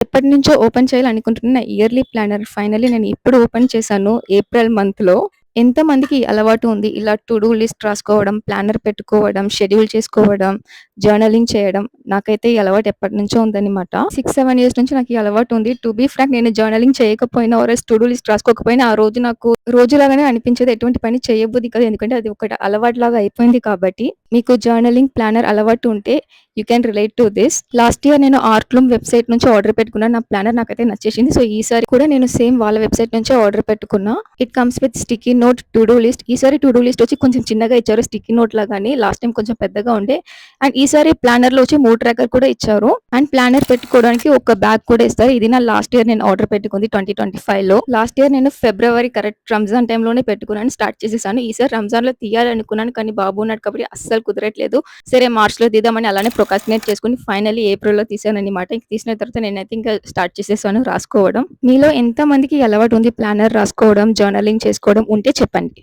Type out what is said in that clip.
ఎప్పటినుంచో ఓపెన్ చేయాలనుకుంటున్న yearly planar finally నేను ఇప్పుడు ఓపెన్ చేశాను ఏప్రిల్ మంత్‌లో. ఎంతమందికి ఈ అలవాటు ఉంది? ఇలా టు డూ లిస్ట్ రాసుకోవడం, ప్లానర్ పెట్టుకోవడం, షెడ్యూల్ చేసుకోవడం, జర్నలింగ్ చేయడం. నాకైతే ఈ అలవాటు ఎప్పటినుంచో ఉందన్నమాట. 6, 7 ఇయర్స్ నుంచి నాకు ఈ అలవాటు ఉంది. టు బీ ఫ్రాంక్ నేను జర్నలింగ్ చేయకపోయినా or else to do list రాసుకోకపోయినా ఆ రోజు నాకు రోజులాగానే అనిపించేది. ఎటువంటి పని చేయబుద్ధి కాదు. ఎందుకంటే అది ఒకటి అలవాటులాగా అయిపోయింది కాబట్టి. మీకు జర్నలింగ్, ప్లానర్ అలవాటు ఉంటే you can relate to this. Last year నేను ఆర్ట్‌లూమ్ వెబ్‌సైట్ నుంచి ఆర్డర్ పెట్టుకున్నాను. నా ప్లానర్ నాకైతే నచ్చేసింది. సో, ఈసారి కూడా నేను సేమ్ వాళ్ళ వెబ్‌సైట్ నుంచే ఆర్డర్ పెట్టుకున్నా. It comes with sticky note, to do list. ఈసారి టు డూ లిస్ట్ వచ్చి కొంచెం చిన్నగా ఇచ్చారు. స్టిక్కీ నోట్ లాగానే. లాస్ట్ టైమ్ కొంచెం పెద్దగా ఉండే. అండ్ ఈసారి ప్లానర్‌లో వచ్చి మూడ్ ట్రాకర్ కూడా ఇచ్చారు. అండ్ ప్లానర్ పెట్టుకోవడానికి ఒక బ్యాగ్ కూడా ఇస్తారు. ఇది నా లాస్ట్ ఇయర్ నేను ఆర్డర్ పెట్టుకుంది 2025లో. లాస్ట్ ఇయర్ నేను ఫిబ్రవరి కరెక్ట్ రంజాన్ టైమ్‌లోనే పెట్టుకున్నాను. స్టార్ట్ చేసేసాను. ఈసారి రంజాన్‌లో తీయాలనుకున్నాను. కానీ బాబు ఉన్నాడు కాబట్టి అస్సలు కుదరట్లేదు. సరే మార్చ్‌లో తీద్దామని అలానే ప్రొకాస్టినేట్ చేసుకొని ఫైనల్లీ ఏప్రిల్‌లో తీసానన్నమాట. ఇంక తీసిన తర్వాత నేనైతే ఇంకా స్టార్ట్ చేసేసాను రాసుకోవడం. మీలో ఎంతమందికి ఈ అలవాటు ఉంది ప్లానర్ రాసుకోవడం, జర్నలింగ్ చేసుకోవడం ఉంటే చెప్పండి.